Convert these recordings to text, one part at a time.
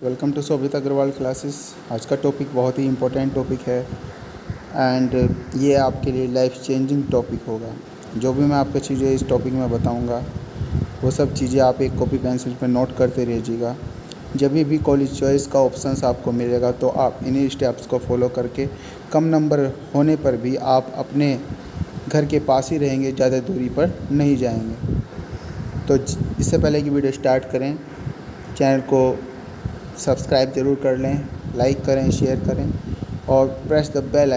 Welcome to Shobhit Agarwal classes. आज का topic बहुत ही इम्पोर्टेंट टॉपिक है एंड ये आपके लिए लाइफ चेंजिंग टॉपिक होगा। जो भी मैं आपको चीज़ें इस टॉपिक में बताऊंगा वो सब चीज़ें आप एक कॉपी पेंसिल पर नोट करते रहिएगा। जब भी कॉलेज चॉइस का ऑप्शंस आपको मिलेगा तो आप इन्हीं स्टेप्स को फॉलो करके कम नंबर होने पर भी आप अपने घर के पास ही रहेंगे, ज़्यादा दूरी पर नहीं जाएंगे। तो इससे पहले कि वीडियो स्टार्ट करें, चैनल को सब्सक्राइब ज़रूर कर लें, लाइक करें, शेयर करें और प्रेस द बेल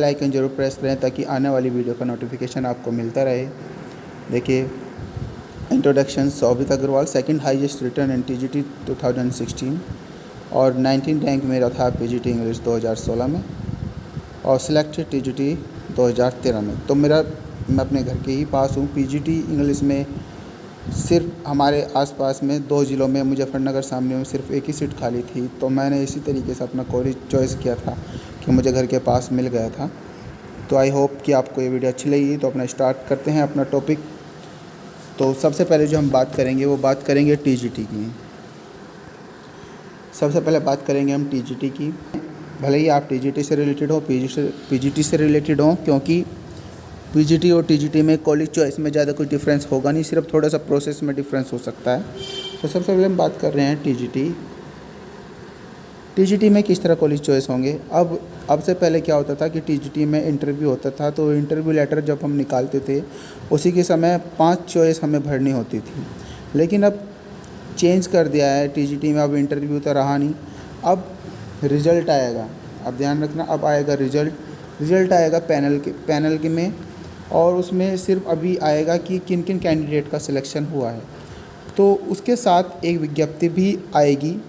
आइकन ज़रूर प्रेस करें ताकि आने वाली वीडियो का नोटिफिकेशन आपको मिलता रहे। देखिए, इंट्रोडक्शन। शोभित अग्रवाल सेकंड हाईएस्ट रिटर्न इन टीजीटी 2016 और 19 रैंक मेरा था पीजीटी इंग्लिश 2016 में और सिलेक्टेड टीजीटी 2013 में। तो मैं अपने घर के ही पास हूँ। पीजीटी इंग्लिश में सिर्फ हमारे आसपास में 2 ज़िलों में मुजफ्फरनगर सामने में सिर्फ एक ही सीट खाली थी, तो मैंने इसी तरीके से अपना कॉलेज चॉइस किया था कि मुझे घर के पास मिल गया था। तो आई होप कि आपको ये वीडियो अच्छी लगी। तो अपना स्टार्ट करते हैं अपना टॉपिक। तो सबसे पहले जो हम बात करेंगे वो बात करेंगे टीजीटी की। सबसे पहले बात करेंगे हम टीजीटी की। भले ही आप टीजीटी से रिलेटेड हो, पीजीटी से रिलेटेड हो, क्योंकि पीजीटी और टीजीटी में कॉलेज चॉइस में ज़्यादा कुछ डिफरेंस होगा नहीं, सिर्फ थोड़ा सा प्रोसेस में डिफरेंस हो सकता है। तो सबसे पहले हम बात कर रहे हैं टीजीटी में किस तरह कॉलेज चॉइस होंगे। अब से पहले क्या होता था कि टीजीटी में इंटरव्यू होता था, तो इंटरव्यू लेटर जब हम निकालते थे उसी के समय 5 चॉइस हमें भरनी होती थी। लेकिन अब चेंज कर दिया है टीजीटी में। अब इंटरव्यू तो रहा नहीं, अब रिज़ल्ट आएगा। अब ध्यान रखना, अब आएगा रिज़ल्ट आएगा पैनल के में, और उसमें सिर्फ अभी आएगा कि किन किन कैंडिडेट का सिलेक्शन हुआ है। तो उसके साथ एक विज्ञप्ति भी आएगी।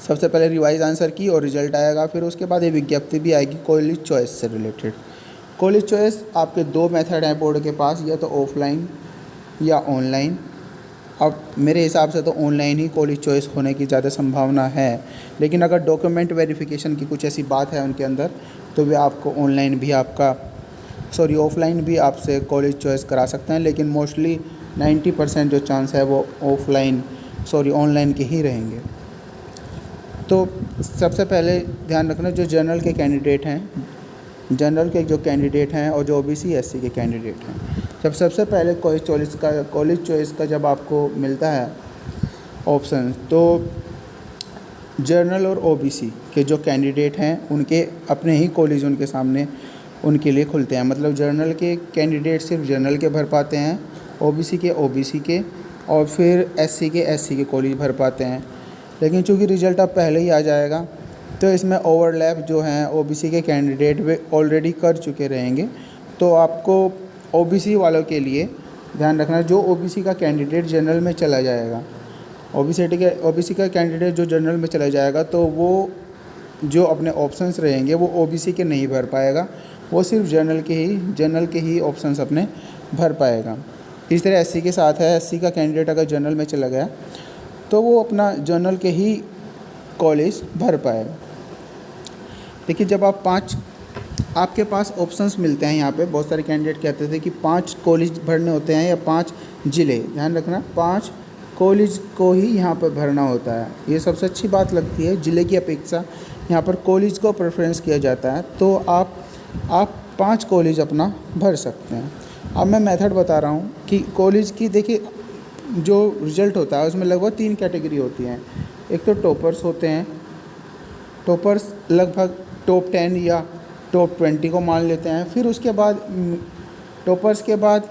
सबसे पहले रिवाइज आंसर की और रिज़ल्ट आएगा, फिर उसके बाद एक विज्ञप्ति भी आएगी कॉलेज चॉइस से रिलेटेड। कॉलेज चॉइस आपके 2 मेथड हैं बोर्ड के पास, या तो ऑफलाइन या ऑनलाइन। अब मेरे हिसाब से तो ऑनलाइन ही कॉलेज चॉइस होने की ज़्यादा संभावना है, लेकिन अगर डॉक्यूमेंट वेरिफिकेशन की कुछ ऐसी बात है उनके अंदर तो वे आपको ऑफलाइन भी आपसे कॉलेज चॉइस करा सकते हैं। लेकिन मोस्टली 90% जो चांस है वो ऑनलाइन के ही रहेंगे। तो सबसे पहले ध्यान रखना, जो जनरल के जो कैंडिडेट हैं और जो ओबीसी एससी के कैंडिडेट हैं, जब सबसे पहले कॉलेज चॉइस का जब आपको मिलता है ऑप्शन, तो जनरल और ओबीसी के जो कैंडिडेट हैं उनके अपने ही कॉलेज उनके सामने उनके लिए खुलते हैं। मतलब जनरल के कैंडिडेट सिर्फ जनरल के भर पाते हैं, ओबीसी के और फिर एससी के कॉलेज भर पाते हैं। लेकिन चूँकि रिज़ल्ट अब पहले ही आ जाएगा तो इसमें ओवरलैप जो हैं ओबीसी के कैंडिडेट वे ऑलरेडी कर चुके रहेंगे। तो आपको ओबीसी वालों के लिए ध्यान रखना, जो ओबीसी का कैंडिडेट जनरल में चला जाएगा, ओबीसी का कैंडिडेट जो जनरल में चला जाएगा, तो वो जो अपने ऑप्शंस रहेंगे वो ओबीसी के नहीं भर पाएगा, वो सिर्फ जनरल के ही ऑप्शंस अपने भर पाएगा। इस तरह एससी के साथ है, एससी का कैंडिडेट अगर जनरल में चला गया तो वो अपना जनरल के ही कॉलेज भर पाएगा। देखिए, जब आपके पास ऑप्शंस मिलते हैं, यहाँ पे बहुत सारे कैंडिडेट कहते थे कि 5 कॉलेज भरने होते हैं या 5 ज़िले। ध्यान रखना, 5 कॉलेज को ही यहाँ पर भरना होता है। ये सबसे अच्छी बात लगती है, ज़िले की अपेक्षा यहाँ पर कॉलेज को प्रेफरेंस किया जाता है। तो आप 5 कॉलेज अपना भर सकते हैं। अब मैं मेथड बता रहा हूँ कि कॉलेज की, देखिए जो रिज़ल्ट होता है उसमें लगभग 3 कैटेगरी होती हैं। एक तो टॉपर्स होते हैं, टॉपर्स लगभग टॉप 10 या टॉप 20 को मान लेते हैं। फिर उसके बाद टॉपर्स के बाद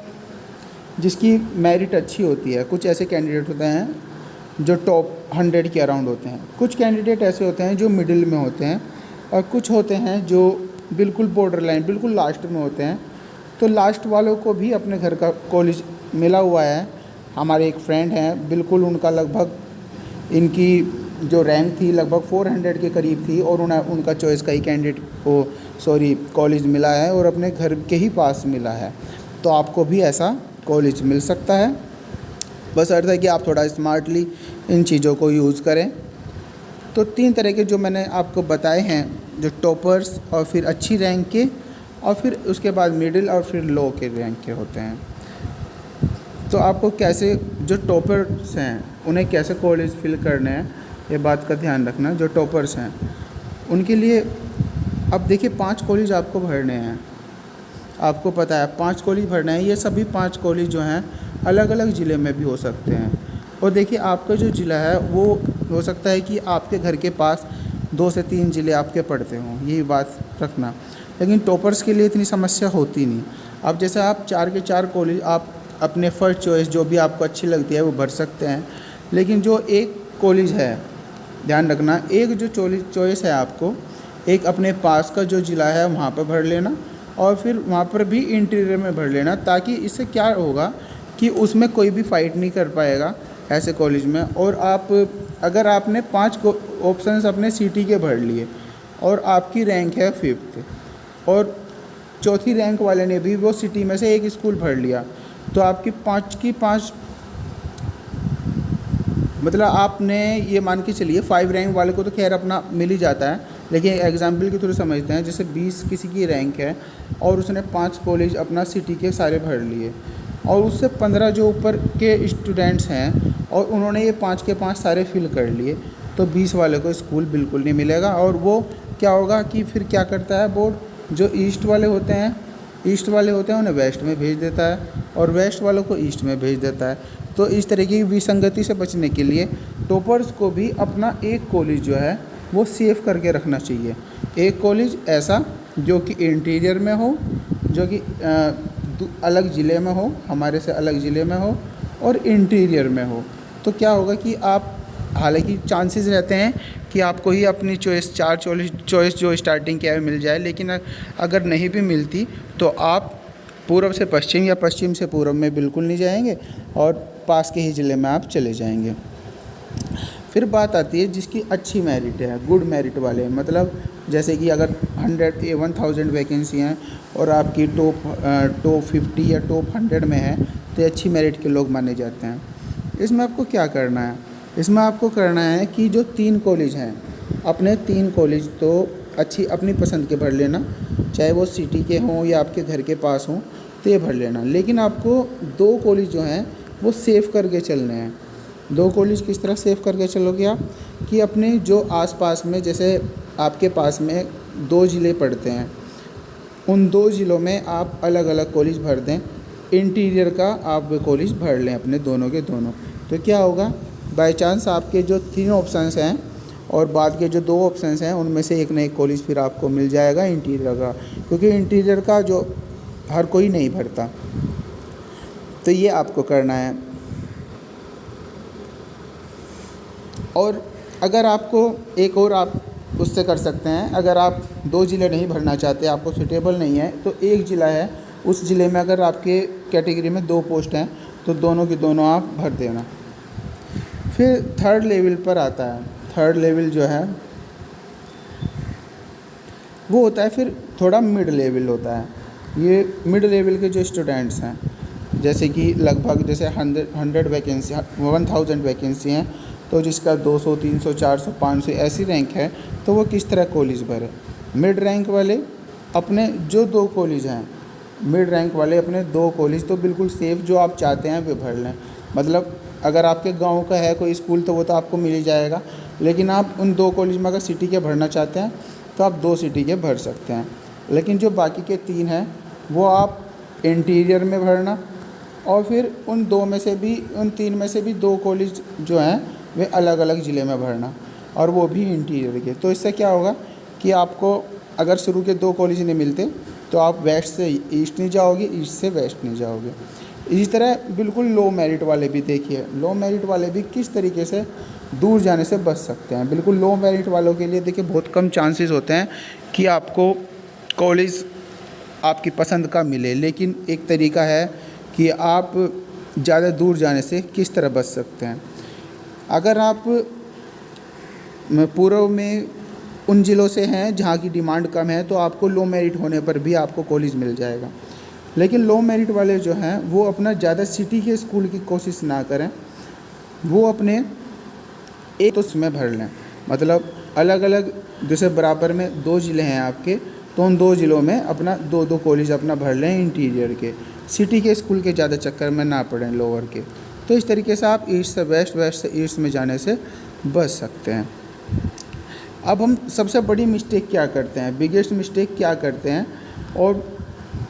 जिसकी मेरिट अच्छी होती है, कुछ ऐसे कैंडिडेट होते हैं जो टॉप 100 के अराउंड होते हैं। कुछ कैंडिडेट ऐसे होते हैं जो मिडिल में होते हैं, और कुछ होते हैं जो बिल्कुल बॉर्डर लाइन, बिल्कुल लास्ट में होते हैं। तो लास्ट वालों को भी अपने घर का कॉलेज मिला हुआ है। हमारे एक फ्रेंड हैं, बिल्कुल उनका लगभग, इनकी जो रैंक थी लगभग 400 के करीब थी, और उनका चॉइस का ही कॉलेज मिला है और अपने घर के ही पास मिला है। तो आपको भी ऐसा कॉलेज मिल सकता है, बस अर्थ है कि आप थोड़ा स्मार्टली इन चीज़ों को यूज़ करें। तो 3 तरह के जो मैंने आपको बताए हैं, जो टॉपर्स और फिर अच्छी रैंक के और फिर उसके बाद मिडिल और फिर लो के रैंक के होते हैं। तो आपको कैसे, जो टॉपर्स हैं उन्हें कैसे कॉलेज फिल करने हैं, ये बात का ध्यान रखना। जो टॉपर्स हैं उनके लिए अब देखिए 5 कॉलेज आपको भरने हैं, आपको पता है 5 कॉलेज भरना है। ये सभी 5 कॉलेज जो हैं अलग अलग ज़िले में भी हो सकते हैं। और देखिए आपका जो ज़िला है वो हो सकता है कि आपके घर के पास 2 से 3 ज़िले आपके पड़ते हों, यही बात रखना। लेकिन टॉपर्स के लिए इतनी समस्या होती नहीं। अब जैसे आप 4 के 4 कॉलेज आप अपने फर्स्ट चॉइस जो भी आपको अच्छी लगती है वो भर सकते हैं। लेकिन जो एक कॉलेज है, ध्यान रखना, एक जो चॉइस है आपको एक अपने पास का जो ज़िला है वहाँ पर भर लेना, और फिर वहाँ पर भी इंटीरियर में भर लेना, ताकि इससे क्या होगा कि उसमें कोई भी फाइट नहीं कर पाएगा ऐसे कॉलेज में। और आप अगर आपने 5 ऑप्शंस अपने सिटी के भर लिए और आपकी रैंक है 5th और चौथी रैंक वाले ने भी वो सिटी में से एक स्कूल भर लिया, तो आपकी 5 की 5, मतलब आपने ये मान के चलिए 5 रैंक वाले को तो खैर अपना मिल ही जाता है, लेकिन एग्जाम्पल के थ्रू समझते हैं। जैसे 20 किसी की रैंक है और उसने 5 कॉलेज अपना सिटी के सारे भर लिए, और उससे 15 जो ऊपर के स्टूडेंट्स हैं और उन्होंने ये 5 के 5 सारे फिल कर लिए, तो 20 वाले को स्कूल बिल्कुल नहीं मिलेगा। और वो क्या होगा कि फिर क्या करता है बोर्ड, जो ईस्ट वाले होते हैं उन्हें वेस्ट में भेज देता है, और वेस्ट वालों को ईस्ट में भेज देता है। तो इस तरीके की विसंगति से बचने के लिए टॉपर्स को भी अपना एक कॉलेज जो है वो सेव करके रखना चाहिए। एक कॉलेज ऐसा जो कि इंटीरियर में हो, जो कि अलग ज़िले में हो, हमारे से अलग ज़िले में हो और इंटीरियर में हो। तो क्या होगा कि आप, हालांकि चांसेस रहते हैं कि आपको ही अपनी चॉइस 4 चॉइस जो स्टार्टिंग के है मिल जाए, लेकिन अगर नहीं भी मिलती तो आप पूर्व से पश्चिम या पश्चिम से पूर्व में बिल्कुल नहीं जाएंगे और पास के ही ज़िले में आप चले जाएंगे। फिर बात आती है जिसकी अच्छी मेरिट है, गुड मेरिट वाले, मतलब जैसे कि अगर 1000 वैकेंसी हैं और आपकी टॉप 50 या टॉप 100 में है, तो अच्छी मेरिट के लोग माने जाते हैं। इसमें आपको क्या करना है, इसमें आपको करना है कि जो 3 कॉलेज हैं, अपने 3 कॉलेज तो अच्छी अपनी पसंद के भर लेना, चाहे वो सिटी के हों या आपके घर के पास हों, तो ये भर लेना। लेकिन आपको 2 कॉलेज जो हैं वो सेव करके चलने हैं। 2 कॉलेज किस तरह सेव करके चलोगे आप, कि अपने जो आसपास में, जैसे आपके पास में 2 ज़िले पड़ते हैं, उन 2 ज़िलों में आप अलग अलग कॉलेज भर दें। इंटीरियर का आप कॉलेज भर लें अपने दोनों के दोनों। तो क्या होगा, बाय चांस आपके जो 3 ऑप्शंस हैं और बाद के जो 2 ऑप्शंस हैं उनमें से एक ना एक कॉलेज फिर आपको मिल जाएगा इंटीरियर का, क्योंकि इंटीरियर का जो हर कोई नहीं भरता। तो ये आपको करना है। और अगर आपको एक और आप उससे कर सकते हैं, अगर आप 2 ज़िले नहीं भरना चाहते, आपको सूटेबल नहीं है, तो एक ज़िला है, उस ज़िले में अगर आपके कैटेगरी में 2 पोस्ट हैं तो दोनों की दोनों आप भर देना। फिर 3rd लेवल पर आता है। 3rd लेवल जो है वो होता है फिर थोड़ा मिड लेवल होता है। ये मिड लेवल के जो स्टूडेंट्स हैं, जैसे कि लगभग जैसे 100 वैकेंसी 1000 वैकेंसी हैं, तो जिसका 200 300 400 500 ऐसी रैंक है, तो वो किस तरह कॉलेज भरे। मिड रैंक वाले अपने जो 2 कॉलेज हैं, मिड रैंक वाले अपने 2 कॉलेज तो बिल्कुल सेफ जो आप चाहते हैं वे भर लें। मतलब अगर आपके गांव का है कोई स्कूल तो वो तो आपको मिल ही जाएगा, लेकिन आप उन 2 कॉलेज में अगर सिटी के भरना चाहते हैं तो आप 2 सिटी के भर सकते हैं। लेकिन जो बाकी के 3 हैं वो आप इंटीरियर में भरना, और फिर उन 3 में से भी 2 कॉलेज जो हैं वे अलग अलग ज़िले में भरना, और वो भी इंटीरियर के। तो इससे क्या होगा कि आपको अगर शुरू के 2 कॉलेज नहीं मिलते तो आप वेस्ट से ईस्ट नहीं जाओगे, ईस्ट से वेस्ट नहीं जाओगे। इसी तरह बिल्कुल लो मेरिट वाले भी देखिए, लो मेरिट वाले भी किस तरीके से दूर जाने से बच सकते हैं। बिल्कुल लो मेरिट वालों के लिए देखिए बहुत कम चांसेस होते हैं कि आपको कॉलेज आपकी पसंद का मिले, लेकिन एक तरीका है कि आप ज़्यादा दूर जाने से किस तरह बच सकते हैं। अगर आप पूर्व में उन ज़िलों से हैं जहाँ की डिमांड कम है, तो आपको लो मेरिट होने पर भी आपको कॉलेज मिल जाएगा। लेकिन लो मेरिट वाले जो हैं वो अपना ज़्यादा सिटी के स्कूल की कोशिश ना करें, वो अपने एक तो उसमें भर लें। मतलब अलग अलग, जैसे बराबर में 2 ज़िले हैं आपके, तो उन 2 ज़िलों में अपना 2-2 कॉलेज अपना भर लें इंटीरियर के। सिटी के स्कूल के ज़्यादा चक्कर में ना पड़ें लोअर के। तो इस तरीके से आप ईस्ट से वेस्ट, वेस्ट से ईस्ट में जाने से बच सकते हैं। अब हम सबसे बड़ी मिस्टेक क्या करते हैं, बिगेस्ट मिस्टेक क्या करते हैं, और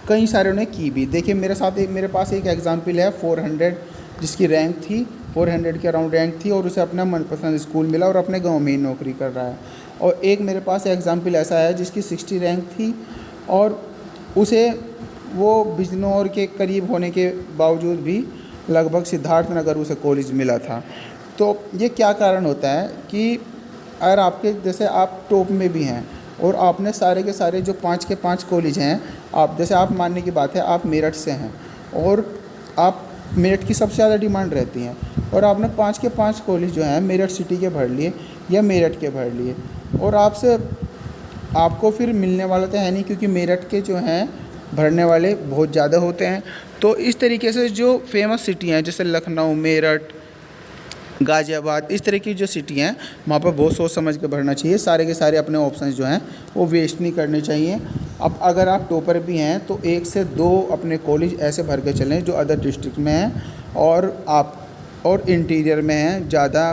कई सारों ने की भी। देखिए मेरे पास एक एग्जाम्पल है 400 जिसकी रैंक थी, 400 के अराउंड रैंक थी और उसे अपना मनपसंद स्कूल मिला और अपने गांव में ही नौकरी कर रहा है। और एक मेरे पास एग्जाम्पल ऐसा है जिसकी 60 रैंक थी और उसे वो बिजनौर के करीब होने के बावजूद भी लगभग सिद्धार्थनगर उसे कॉलेज मिला था। तो ये क्या कारण होता है कि अगर आपके जैसे आप टॉप में भी हैं और आपने सारे के सारे जो 5 के 5 कॉलेज हैं, आप जैसे आप मानने की बात है आप मेरठ से हैं और आप मेरठ की सबसे ज़्यादा डिमांड रहती है और आपने 5 के 5 कॉलेज जो हैं मेरठ सिटी के भर लिए या मेरठ के भर लिए, और आपको फिर मिलने वाला तो है नहीं, क्योंकि मेरठ के जो हैं भरने वाले बहुत ज़्यादा होते हैं। तो इस तरीके से जो फेमस सिटी हैं जैसे लखनऊ, मेरठ, गाज़ियाबाद, इस तरह की जो सिटी हैं वहाँ पर बहुत सोच समझ के भरना चाहिए। सारे के सारे अपने ऑप्शंस जो हैं वो वेस्ट नहीं करने चाहिए। अब अगर आप टॉपर भी हैं तो 1 से 2 अपने कॉलेज ऐसे भर के चलें जो अदर डिस्ट्रिक्ट में हैं और इंटीरियर में हैं, ज़्यादा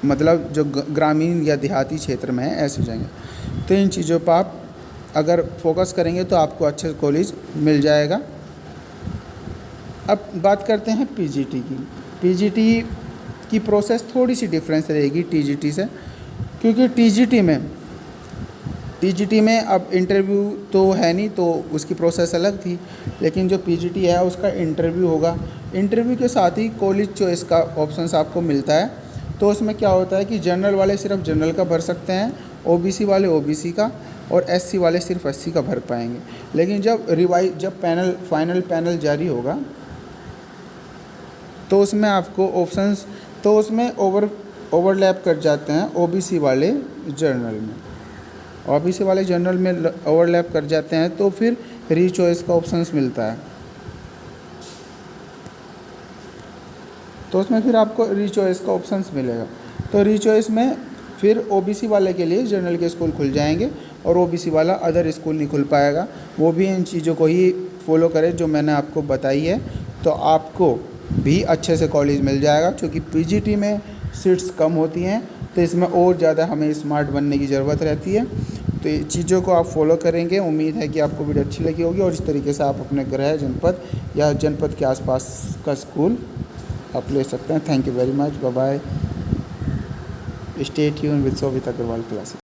मतलब जो ग्रामीण या देहाती क्षेत्र में है ऐसे जाएंगे। तो इन चीज़ों पर आप अगर फोकस करेंगे तो आपको अच्छे कॉलेज मिल जाएगा। अब बात करते हैं पीजीटी की। पीजीटी की प्रोसेस थोड़ी सी डिफरेंस रहेगी टीजीटी से, क्योंकि टीजीटी में अब इंटरव्यू तो है नहीं तो उसकी प्रोसेस अलग थी, लेकिन जो पीजीटी है उसका इंटरव्यू होगा। इंटरव्यू के साथ ही कॉलेज चॉइस का ऑप्शंस आपको मिलता है। तो उसमें क्या होता है कि जनरल वाले सिर्फ जनरल का भर सकते हैं, ओबीसी वाले ओबीसी का और एससी वाले सिर्फ एससी का भर पाएंगे। लेकिन जब फाइनल पैनल जारी होगा तो उसमें आपको ऑप्शंस तो उसमें ओवरलैप कर जाते हैं ओबीसी वाले जर्नल में, ओबीसी वाले जर्नल में ओवरलैप कर जाते हैं तो फिर रीचॉइस का ऑप्शंस मिलता है। तो उसमें फिर आपको रीचॉइस का ऑप्शंस मिलेगा। तो रीचॉइस में फिर ओबीसी वाले के लिए जर्नल के स्कूल खुल जाएंगे और ओबीसी वाला अदर स्कूल नहीं खुल पाएगा। वो भी इन चीज़ों को ही फॉलो करे जो मैंने आपको बताई है, तो आपको भी अच्छे से कॉलेज मिल जाएगा। क्योंकि पीजीटी में सीट्स कम होती हैं तो इसमें और ज़्यादा हमें स्मार्ट बनने की ज़रूरत रहती है। तो ये चीज़ों को आप फॉलो करेंगे। उम्मीद है कि आपको वीडियो अच्छी लगी होगी और इस तरीके से आप अपने गृह जनपद या जनपद के आसपास का स्कूल आप ले सकते हैं। Thank you very much, bye bye. Stay tune with Shobhit Agarwal classes.